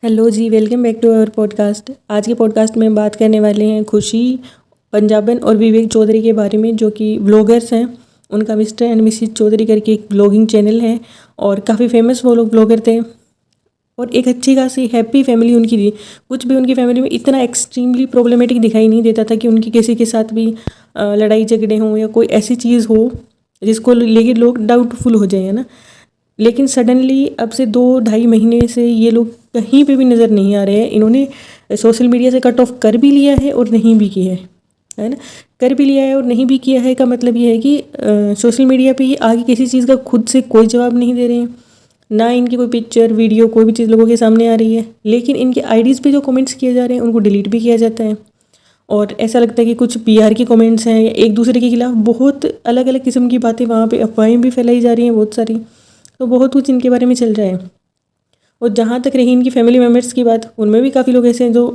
Hello जी, welcome back to our podcast. आज के पॉडकास्ट में हम बात करने वाले हैं खुशी पंजाबन और विवेक चौधरी के बारे में, जो कि ब्लॉगर्स हैं। उनका मिस्टर एंड मिसिज चौधरी करके एक ब्लॉगिंग चैनल है और काफ़ी फेमस वो लोग ब्लॉगर थे और एक अच्छी खासी हैप्पी फैमिली उनकी थी। कुछ भी उनकी फैमिली में इतना एक्सट्रीमली प्रॉब्लमेटिक दिखाई नहीं देता था कि उनकी किसी के साथ भी लड़ाई झगड़े हों या कोई ऐसी चीज़ हो जिसको लेके लोग डाउटफुल हो जाए, है ना। लेकिन सडनली अब से 2-2.5 महीने से ये लोग कहीं पे भी नज़र नहीं आ रहे हैं। इन्होंने सोशल मीडिया से कट ऑफ कर भी लिया है और नहीं भी किया है ना। कर भी लिया है और नहीं भी किया है का मतलब ये है कि सोशल मीडिया पे ये आगे किसी चीज़ का खुद से कोई जवाब नहीं दे रहे हैं, ना इनकी कोई पिक्चर वीडियो कोई भी चीज़ लोगों के सामने आ रही है। लेकिन इनके आईडीज़ पे जो कमेंट्स किए जा रहे हैं उनको डिलीट भी किया जाता है और ऐसा लगता है कि कुछ पीआर के कमेंट्स हैं या एक दूसरे के खिलाफ बहुत अलग अलग किस्म की बातें, वहाँ पे अफवाहें भी फैलाई जा रही हैं बहुत सारी। तो बहुत कुछ इनके बारे में चल रहा है। और जहाँ तक रही इनकी फैमिली मेम्बर्स की बात, उनमें भी काफ़ी लोग ऐसे हैं जो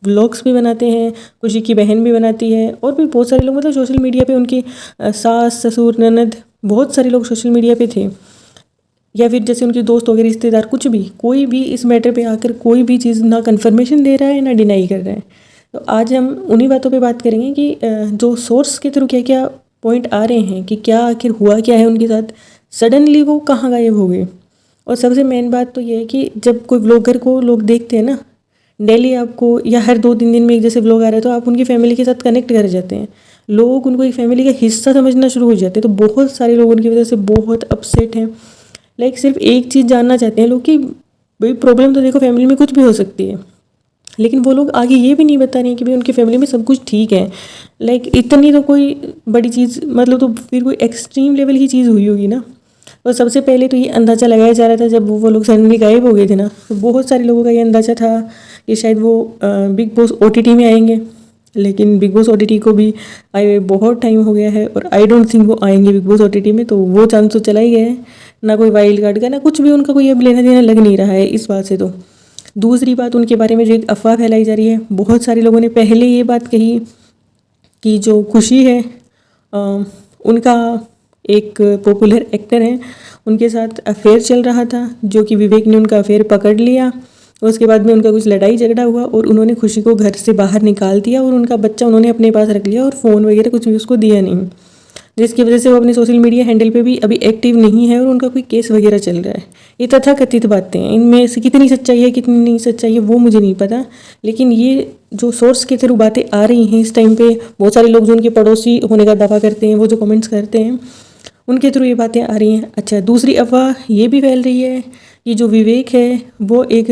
व्लॉग्स भी बनाते हैं, खुशी की बहन भी बनाती है और भी बहुत सारे लोग, मतलब सोशल मीडिया पे उनकी सास ससुर ननद बहुत सारे लोग सोशल मीडिया पे थे, या फिर जैसे उनके दोस्त वगैरह रिश्तेदार, कुछ भी कोई भी इस मैटर पे आकर कोई भी चीज़ ना कन्फर्मेशन दे रहा है ना डिनाई कर रहा है। तो आज हम उन्हीं बातों पे बात करेंगे कि जो सोर्स के थ्रू क्या क्या पॉइंट आ रहे हैं कि क्या आखिर हुआ क्या है उनके साथ, सडनली वो कहाँ गायब हो गए। और सबसे मेन बात तो ये है कि जब कोई व्लॉगर को लोग देखते हैं ना डेली, आपको या हर 2-3 दिन में एक जैसे व्लॉग आ रहा है, तो आप उनकी फैमिली के साथ कनेक्ट कर जाते हैं। लोग उनको एक फैमिली का हिस्सा समझना शुरू हो जाते हैं। तो बहुत सारे लोग उनकी वजह से बहुत अपसेट हैं। लाइक सिर्फ एक चीज़ जानना चाहते हैं लोग कि भाई प्रॉब्लम तो देखो फैमिली में कुछ भी हो सकती है, लेकिन वो लोग आगे ये भी नहीं बता रहे हैं कि भाई उनकी फैमिली में सब कुछ ठीक है। लाइक इतनी तो कोई बड़ी चीज़, मतलब तो फिर कोई एक्सट्रीम लेवल की चीज़ हुई होगी ना। और सबसे पहले तो ये अंदाज़ा लगाया जा रहा था जब वो लोग सडनली गायब हो गए थे ना, तो बहुत सारे लोगों का ये अंदाज़ा था कि शायद वो बिग बॉस ओटीटी में आएंगे। लेकिन बिग बॉस ओटीटी को भी आए हुए बहुत टाइम हो गया है और आई डोंट थिंक वो आएंगे बिग बॉस ओटीटी में। तो वो चांस तो चला ही गया है, ना कोई वाइल्ड कार्ड का ना कुछ भी, उनका कोई अब लेना देना लग नहीं रहा है इस बात से। तो दूसरी बात, उनके बारे में जो एक अफवाह फैलाई जा रही है, बहुत सारे लोगों ने पहले ये बात कही कि जो खुशी है उनका एक पॉपुलर एक्टर है, उनके साथ अफेयर चल रहा था, जो कि विवेक ने उनका अफेयर पकड़ लिया। उसके बाद में उनका कुछ लड़ाई झगड़ा हुआ और उन्होंने खुशी को घर से बाहर निकाल दिया और उनका बच्चा उन्होंने अपने पास रख लिया और फ़ोन वगैरह कुछ भी उसको दिया नहीं, जिसकी वजह से वो अपने सोशल मीडिया हैंडल पे भी अभी एक्टिव नहीं है और उनका कोई केस वगैरह चल रहा है। ये तथाकथित बातें हैं, इनमें से कितनी सच्चाई है कितनी नहीं सच्चाई है वो मुझे नहीं पता, लेकिन ये जो सोर्स के थ्रू बातें आ रही हैं इस टाइम पे, बहुत सारे लोग जो उनके पड़ोसी होने का दावा करते हैं, वो जो कमेंट्स करते हैं, उनके थ्रू ये बातें आ रही हैं। अच्छा, दूसरी अफवाह ये भी फैल रही है कि जो विवेक है वो एक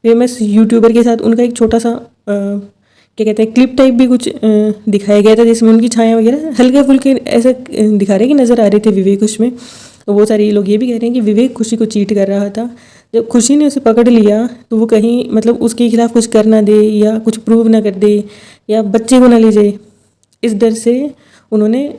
फेमस यूट्यूबर के साथ उनका एक छोटा सा क्या कहते हैं क्लिप टाइप भी कुछ दिखाया गया था, जिसमें उनकी छाया वगैरह हल्के फुल्के ऐसे दिखा रहे कि नज़र आ रहे थे विवेक उसमें। तो बहुत सारे लोग ये भी कह रहे हैं कि विवेक खुशी को चीट कर रहा था। जब खुशी ने उसे पकड़ लिया तो वो कहीं मतलब उसके खिलाफ कुछ कर ना दे या कुछ प्रूव ना कर दे या बच्चे को ना ले जाए, इस डर से उन्होंने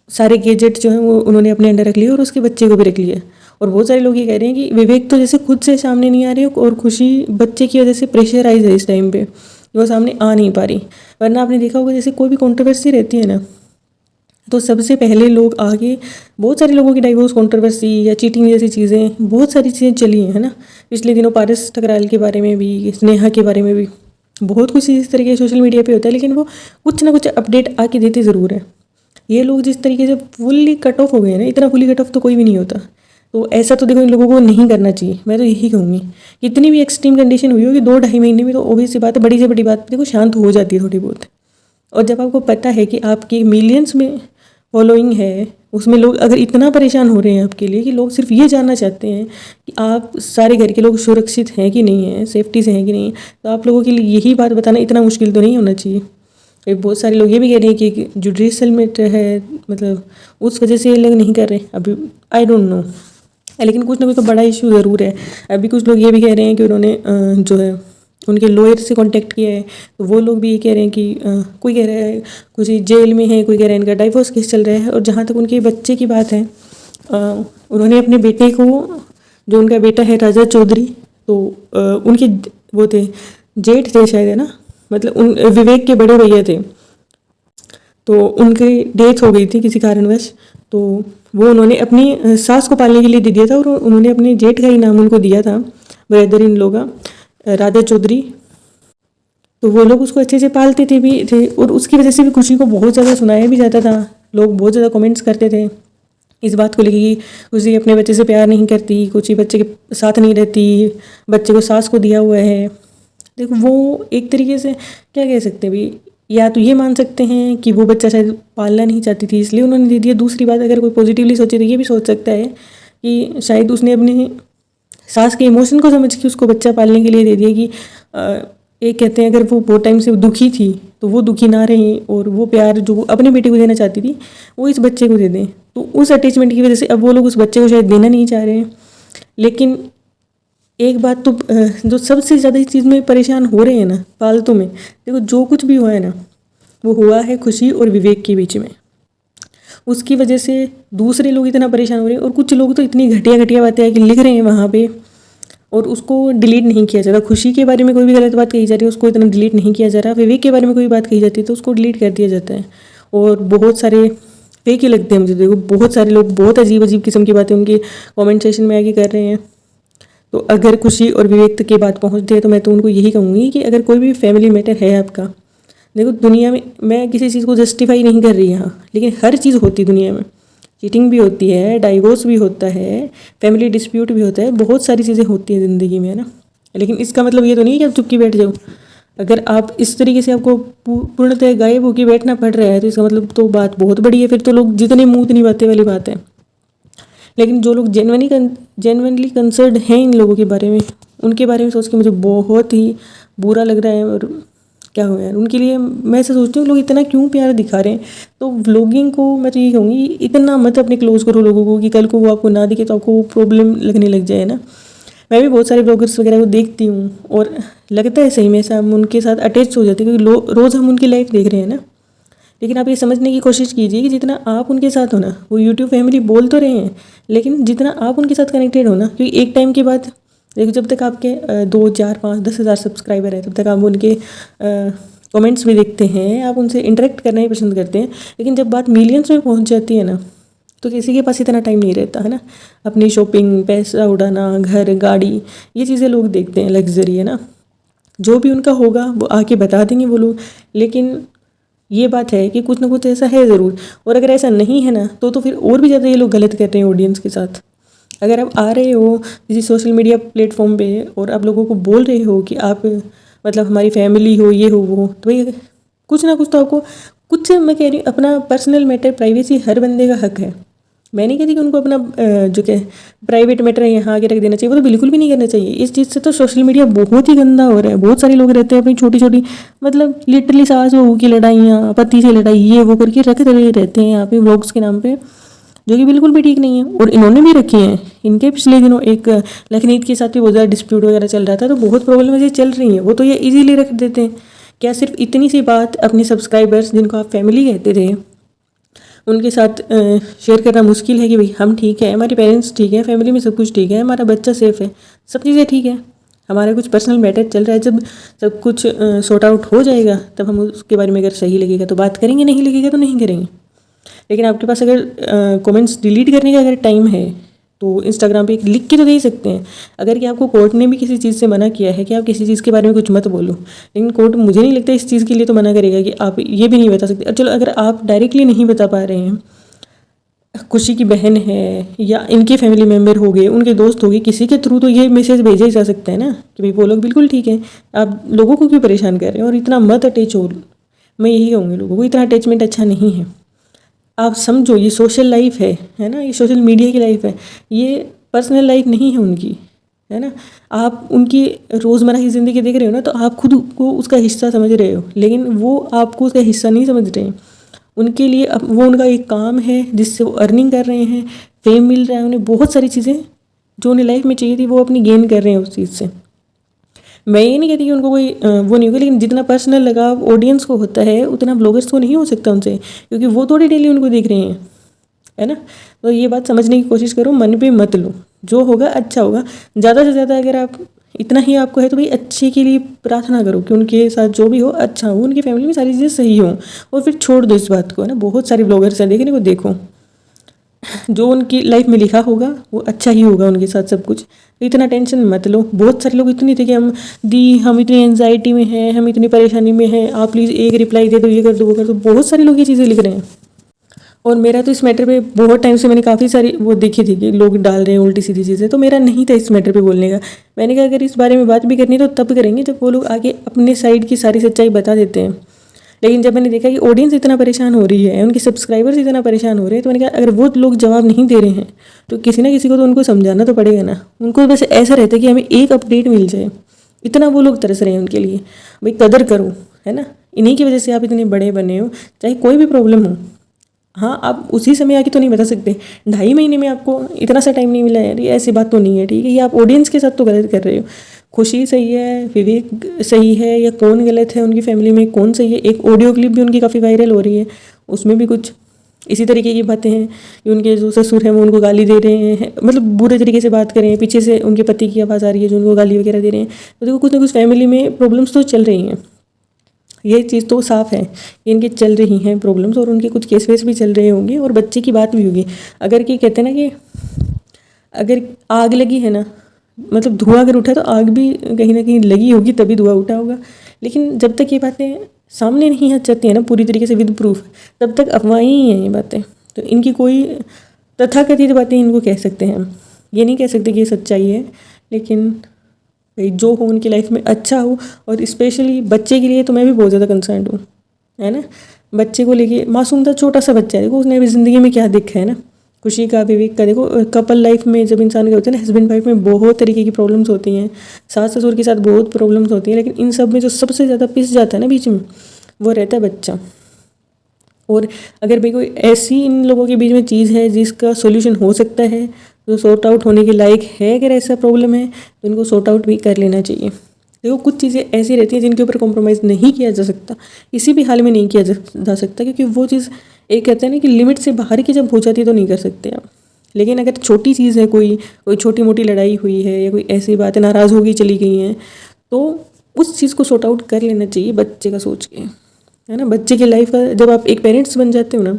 सारे गैजेट जो हैं वो उन्होंने अपने अंडर रख लिए और उसके बच्चे को भी रख लिया। और बहुत सारे लोग ये कह रहे हैं कि विवेक तो जैसे खुद से सामने नहीं आ रहे और खुशी बच्चे की वजह से प्रेशराइज है इस टाइम पे, वो सामने आ नहीं पा रही। वरना आपने देखा होगा जैसे कोई भी कंट्रोवर्सी रहती है ना, तो सबसे पहले लोग आगे, बहुत सारे लोगों की डाइवोर्स कंट्रोवर्सी या चीटिंग जैसी चीज़ें, बहुत सारी चीज़ें चली हैं, है ना। पिछले दिनों पारस ठकराल के बारे में भी, स्नेहा के बारे में भी, बहुत कुछ इस तरीके सोशल मीडिया पे होता है, लेकिन वो कुछ ना कुछ अपडेट आके देते ज़रूर है। ये लोग जिस तरीके से फुल्ली कट ऑफ हो गए ना, इतना फुल्ली कट ऑफ तो कोई भी नहीं होता। तो ऐसा तो देखो इन लोगों को नहीं करना चाहिए, मैं तो यही कहूँगी। इतनी भी एक्सट्रीम कंडीशन हुई होगी 2-2.5 महीने में, तो ऑब्वियस सी बात है, बड़ी से बड़ी बात देखो शांत हो जाती है थोड़ी बहुत। और जब आपको पता है कि आपकी मिलियंस में फॉलोइंग है, उसमें लोग अगर इतना परेशान हो रहे हैं आपके लिए कि लोग सिर्फ ये जानना चाहते हैं कि आप सारे घर के लोग सुरक्षित हैं कि नहीं हैं, सेफ्टी से हैं कि नहीं, तो आप लोगों के लिए यही बात बताना इतना मुश्किल तो नहीं होना चाहिए। बहुत सारे लोग ये भी कह रहे हैं कि जुडिशल मैटर है, मतलब उस वजह से ये लोग नहीं कर रहे अभी, आई डोंट नो, लेकिन कुछ ना कुछ तो बड़ा इशू ज़रूर है। अभी कुछ लोग ये भी कह रहे हैं कि उन्होंने जो है उनके लॉयर से कांटेक्ट किया है, तो वो लोग भी ये कह रहे हैं कि कोई कह रहा है कुछ जेल में है, कोई कह रहा है इनका डाइवोर्स केस चल रहा है। और जहाँ तक उनके बच्चे की बात है, उन्होंने अपने बेटे को, जो उनका बेटा है राजा चौधरी, तो उनके वो थे जेठ थे शायद, है ना, मतलब उन विवेक के बड़े भैया थे, तो उनकी डेथ हो गई थी किसी कारणवश, तो वो उन्होंने अपनी सास को पालने के लिए दे दिया था और उन्होंने अपने जेठ का ही नाम उनको दिया था, ब्रदर इन लोग का। राधा चौधरी। तो वो लोग उसको अच्छे से पालते थे भी थे और उसकी वजह से भी खुशी को बहुत ज़्यादा सुनाया भी जाता था। लोग बहुत ज़्यादा कमेंट्स करते थे इस बात को लेकर कि खुशी अपने बच्चे से प्यार नहीं करती, खुशी बच्चे के साथ नहीं रहती, बच्चे को सास को दिया हुआ है। देखो वो एक तरीके से क्या कह सकते हैं भी, या तो ये मान सकते हैं कि वो बच्चा शायद पालना नहीं चाहती थी इसलिए उन्होंने दे दिया। दूसरी बात, अगर कोई पॉजिटिवली सोचे तो ये भी सोच सकता है कि शायद उसने अपनी सास के इमोशन को समझ के उसको बच्चा पालने के लिए दे दिया कि एक कहते हैं अगर वो बहुत टाइम से दुखी थी तो वो दुखी ना रहे और वो प्यार जो वो अपने बेटे को देना चाहती थी वो इस बच्चे को दे दें। तो उस अटैचमेंट की वजह से अब वो लोग उस बच्चे को शायद देना नहीं चाह रहे हैं। लेकिन एक बात तो जो सबसे ज़्यादा इस चीज़ में परेशान हो रहे हैं ना फालतू में, देखो जो कुछ भी हुआ है ना वो हुआ है खुशी और विवेक के बीच में। उसकी वजह से दूसरे लोग इतना परेशान हो रहे हैं और कुछ लोग तो इतनी घटिया घटिया बातें आके लिख रहे हैं वहाँ पे और उसको डिलीट नहीं किया जा रहा। खुशी के बारे में कोई भी गलत बात कही जा रही है उसको इतना डिलीट नहीं किया जा रहा। विवेक के बारे में कोई बात कही जाती है तो उसको डिलीट कर दिया जाता है। और बहुत सारे फेक ही लगते हैं मुझे। देखो बहुत सारे लोग बहुत अजीब अजीब किस्म की बातें उनके कमेंट सेशन में आके कर रहे हैं। तो अगर खुशी और विवेक तक की बात पहुँचती है तो मैं तो उनको यही कहूँगी कि अगर कोई भी फैमिली मैटर है आपका, देखो दुनिया में मैं किसी चीज़ को जस्टिफाई नहीं कर रही यहाँ, लेकिन हर चीज़ होती दुनिया में। चीटिंग भी होती है, डाइवोर्स भी होता है, फैमिली डिस्प्यूट भी होता है, बहुत सारी चीज़ें होती हैं ज़िंदगी में, है ना। लेकिन इसका मतलब ये तो नहीं है कि आप चुपके बैठ जाओ। अगर आप इस तरीके से आपको पूर्णतः गायब होकर बैठना पड़ रहा है तो इसका मतलब तो बात बहुत बड़ी है। फिर तो लोग जितने मुँह उतनी बातें वाली बात है। लेकिन जो लोग जेन्युइनली कंसर्न हैं इन लोगों के बारे में, उनके बारे में सोच के मुझे बहुत ही बुरा लग रहा है। और क्या हो यार, उनके लिए मैं ऐसा सोचती हूँ लोग इतना क्यों प्यार दिखा रहे हैं। तो व्लॉगिंग को मैं तो ये कहूँगी इतना मत अपने क्लोज करो लोगों को कि कल को वो आपको ना दिखे तो आपको प्रॉब्लम लगने लग जाए ना। मैं भी बहुत सारे ब्लॉगर्स वगैरह को देखती हूँ और लगता है सही में ऐसा हम उनके साथ अटैच हो जाते हैं क्योंकि रोज़ हम उनकी लाइफ देख रहे हैं ना। लेकिन आप ये समझने की कोशिश कीजिए कि जितना आप उनके साथ हो ना, वो यूट्यूब फैमिली बोल तो रहे हैं लेकिन जितना आप उनके साथ कनेक्टेड हो ना, क्योंकि एक टाइम के बाद देखो जब तक आपके 2, 4, 5, 10,000 सब्सक्राइबर है तब तक आप उनके कमेंट्स भी देखते हैं, आप उनसे इंटरेक्ट करना ही पसंद करते हैं। लेकिन जब बात मिलियंस में पहुंच जाती है ना तो किसी के पास इतना टाइम नहीं रहता है ना। अपनी शॉपिंग, पैसा उड़ाना, घर, गाड़ी, ये चीज़ें लोग देखते हैं, लग्जरी, है ना। जो भी उनका होगा वो आके बता देंगे वो लोग। लेकिन ये बात है कि कुछ ना कुछ ऐसा है ज़रूर। और अगर ऐसा नहीं है ना तो फिर और भी ज़्यादा ये लोग गलत कर रहे हैं ऑडियंस के साथ। अगर आप आ रहे हो किसी सोशल मीडिया प्लेटफॉर्म पे और आप लोगों को बोल रहे हो कि आप मतलब हमारी फैमिली हो, ये हो, वो हो, तो भाई कुछ ना कुछ तो आपको कुछ, मैं कह रही हूँ अपना पर्सनल मैटर, प्राइवेसी हर बंदे का हक है। मैं नहीं कहती कि उनको अपना जो क्या प्राइवेट मैटर है यहाँ आके रख देना चाहिए, वो तो बिल्कुल भी नहीं करना चाहिए। इस चीज़ से तो सोशल मीडिया बहुत ही गंदा हो रहा है। बहुत सारे लोग रहते हैं अपनी छोटी छोटी मतलब लिटरली सास बहू की लड़ाइयाँ, पति से लड़ाई, ये वो करके रख रहे रहते हैं यहाँ पे व्लॉग्स के नाम पे, जो कि बिल्कुल भी ठीक नहीं है। और इन्होंने भी रखी हैं। इनके पिछले दिनों एक लखनीत के साथ भी बहुत ज़्यादा डिस्प्यूट वगैरह चल रहा था, तो बहुत प्रॉब्लम ऐसी चल रही है। वो तो ये ईजीली रख देते हैं। क्या सिर्फ इतनी सी बात अपने सब्सक्राइबर्स जिनको आप फैमिली कहते थे उनके साथ शेयर करना मुश्किल है कि भाई हम ठीक है, हमारे पेरेंट्स ठीक है, फैमिली में सब कुछ ठीक है, हमारा बच्चा सेफ है, सब चीज़ें ठीक है, हमारा कुछ पर्सनल मैटर चल रहा है, जब सब कुछ सॉर्ट आउट हो जाएगा तब हम उसके बारे में अगर सही लगेगा तो बात करेंगे, नहीं लगेगा तो नहीं करेंगे। लेकिन आपके पास अगर कमेंट्स डिलीट करने का अगर टाइम है तो इंस्टाग्राम पे लिख के तो दे सकते हैं। अगर कि आपको कोर्ट ने भी किसी चीज़ से मना किया है कि आप किसी चीज़ के बारे में कुछ मत बोलो, लेकिन कोर्ट मुझे नहीं लगता इस चीज़ के लिए तो मना करेगा कि आप ये भी नहीं बता सकते। चलो अगर आप डायरेक्टली नहीं बता पा रहे हैं, खुशी की बहन है या इनके फैमिली मेम्बर हो गए, उनके दोस्त हो गए, किसी के थ्रू तो ये मैसेज भेजा ही जा सकता है ना कि भाई वो लोग बिल्कुल ठीक है, आप लोगों को क्यों परेशान कर रहे हैं और इतना मत अटैच हो। मैं यही कहूँगी लोगों को, इतना अटैचमेंट अच्छा नहीं है। आप समझो ये सोशल लाइफ है ना, ये सोशल मीडिया की लाइफ है, ये पर्सनल लाइफ नहीं है उनकी, है ना। आप उनकी रोज़मर्रा की ज़िंदगी देख रहे हो ना तो आप खुद को उसका हिस्सा समझ रहे हो, लेकिन वो आपको उसका हिस्सा नहीं समझ रहे हैं। उनके लिए अब वो उनका एक काम है जिससे वो अर्निंग कर रहे हैं, फेम मिल रहा है उन्हें, बहुत सारी चीज़ें जो उन्हें लाइफ में चाहिए थी वो अपनी गेन कर रहे हैं उस चीज़ से। मैं ये नहीं कहती कि उनको कोई वो नहीं होगा, लेकिन जितना पर्सनल लगाव ऑडियंस को होता है उतना ब्लॉगर्स को नहीं हो सकता उनसे, क्योंकि वो थोड़ी डेली उनको देख रहे हैं, है ना। तो ये बात समझने की कोशिश करो, मन पे मत लो, जो होगा अच्छा होगा। ज़्यादा से ज़्यादा अगर आप इतना ही आपको है तो भाई अच्छे के लिए प्रार्थना करो कि उनके साथ जो भी हो अच्छा हो, उनकी फैमिली में सारी चीज़ें सही हों, और फिर छोड़ दो इस बात को, है ना। बहुत सारे ब्लॉगर्स हैं देखने को, देखो जो उनकी लाइफ में लिखा होगा वो अच्छा ही होगा उनके साथ सब कुछ। तो इतना टेंशन मत लो। बहुत सारे लोग इतने थे कि हम इतनी एंजाइटी में हैं, हम इतनी परेशानी में हैं, आप प्लीज़ एक रिप्लाई दे दो, ये कर दो, वो कर दो। बहुत सारे लोग ये चीज़ें लिख रहे हैं। और मेरा तो इस मैटर पे बहुत टाइम से मैंने काफ़ी सारी वो देखी थी कि लोग डाल रहे हैं उल्टी सीधी चीज़ें, तो मेरा नहीं था इस मैटर पे बोलने का। मैंने कहा अगर इस बारे में बात भी करनी है तो तब करेंगे जब वो लोग आगे अपने साइड की सारी सच्चाई बता देते हैं। लेकिन जब मैंने देखा कि ऑडियंस इतना परेशान हो रही है, उनके सब्सक्राइबर्स इतना परेशान हो रहे हैं, तो मैंने कहा अगर वो लोग जवाब नहीं दे रहे हैं तो किसी ना किसी को तो उनको समझाना तो पड़ेगा ना। उनको बस ऐसा रहता है कि हमें एक अपडेट मिल जाए, इतना वो लोग तरस रहे हैं उनके लिए। भाई कदर करो, है ना। इन्हीं की वजह से आप इतने बड़े बने हो, चाहे कोई भी प्रॉब्लम हो। हाँ, आप उसी समय आके तो नहीं बता सकते। 2.5 महीने में आपको इतना सा टाइम नहीं मिला यार, ये ऐसी बात तो नहीं है, ठीक है। ये आप ऑडियंस के साथ तो गलत कर रहे हो। खुशी सही है, विवेक सही है, या कौन गलत है उनकी फैमिली में, कौन सही है। एक ऑडियो क्लिप भी उनकी काफ़ी वायरल हो रही है, उसमें भी कुछ इसी तरीके की बातें हैं कि उनके जो ससुर हैं वो उनको गाली दे रहे हैं, मतलब बुरे तरीके से बात कर रहे हैं। पीछे से उनके पति की आवाज़ आ रही है जो उनको गाली वगैरह दे रहे हैं। तो देखो कुछ ना कुछ फैमिली में प्रॉब्लम्स तो चल रही हैं, ये चीज़ तो साफ़ है कि इनकी चल रही हैं प्रॉब्लम्स, और उनके कुछ केस वेस भी चल रहे होंगे, और बच्चे की बात भी होगी। अगर कि कहते हैं ना कि अगर आग लगी है ना, मतलब धुआं अगर उठा तो आग भी कहीं ना कहीं लगी होगी तभी धुआं उठा होगा। लेकिन जब तक ये बातें सामने नहीं आ जाती है ना पूरी तरीके से विद प्रूफ, तब तक अफवाहें ही हैं ये बातें। तो इनकी कोई तथाकथित बातें इनको कह सकते हैं हम, ये नहीं कह सकते कि ये सच्चाई है। लेकिन भाई जो हो उनकी लाइफ में अच्छा हो, और स्पेशली बच्चे के लिए तो मैं भी बहुत ज़्यादा कंसर्न हूँ, है ना। बच्चे को लेके, मासूम था, छोटा सा बच्चा है, देखो उसने अभी ज़िंदगी में क्या देखा है ना। खुशी का, विवेक का, देखो कपल लाइफ में जब इंसान के होते हैं ना, हस्बैंड वाइफ में बहुत तरीके की प्रॉब्लम्स होती हैं, सास ससुर के साथ बहुत प्रॉब्लम्स होती हैं, लेकिन इन सब में जो सबसे ज़्यादा पिस जाता है ना बीच में, वो रहता है बच्चा। और अगर भाई कोई ऐसी इन लोगों के बीच में चीज़ है जिसका सोल्यूशन हो सकता है, जो सॉर्ट आउट होने के लायक है, अगर ऐसा प्रॉब्लम है तो इनको सॉर्ट आउट भी कर लेना चाहिए। देखो कुछ चीज़ें ऐसी रहती हैं जिनके ऊपर कॉम्प्रोमाइज़ नहीं किया जा सकता, किसी भी हाल में नहीं किया जा सकता, क्योंकि वो चीज़ एक कहते हैं ना कि लिमिट से बाहर की जब हो जाती है तो नहीं कर सकते आप। लेकिन अगर छोटी चीज़ है, कोई छोटी मोटी लड़ाई हुई है, या कोई ऐसी बात है, नाराज़ होगी चली गई हैं, तो उस चीज़ को सॉर्ट आउट कर लेना चाहिए बच्चे का सोच के, है ना। बच्चे की लाइफ का जब आप एक पेरेंट्स बन जाते हो ना,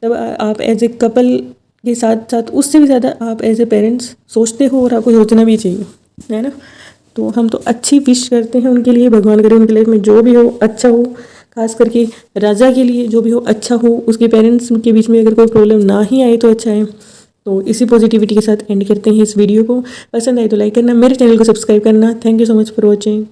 तब आप एज ए कपल के साथ साथ उससे भी ज़्यादा आप एज ए पेरेंट्स सोचते हो, और आपको सोचना भी चाहिए, है ना। तो हम तो अच्छी विश करते हैं उनके लिए, भगवान करे उनकी लाइफ में जो भी हो अच्छा हो, खास करके राजा के लिए जो भी हो अच्छा हो, उसके पेरेंट्स के बीच में अगर कोई प्रॉब्लम ना ही आए तो अच्छा है। तो इसी पॉजिटिविटी के साथ एंड करते हैं इस वीडियो को। पसंद आए तो लाइक करना, मेरे चैनल को सब्सक्राइब करना। Thank you so much for watching.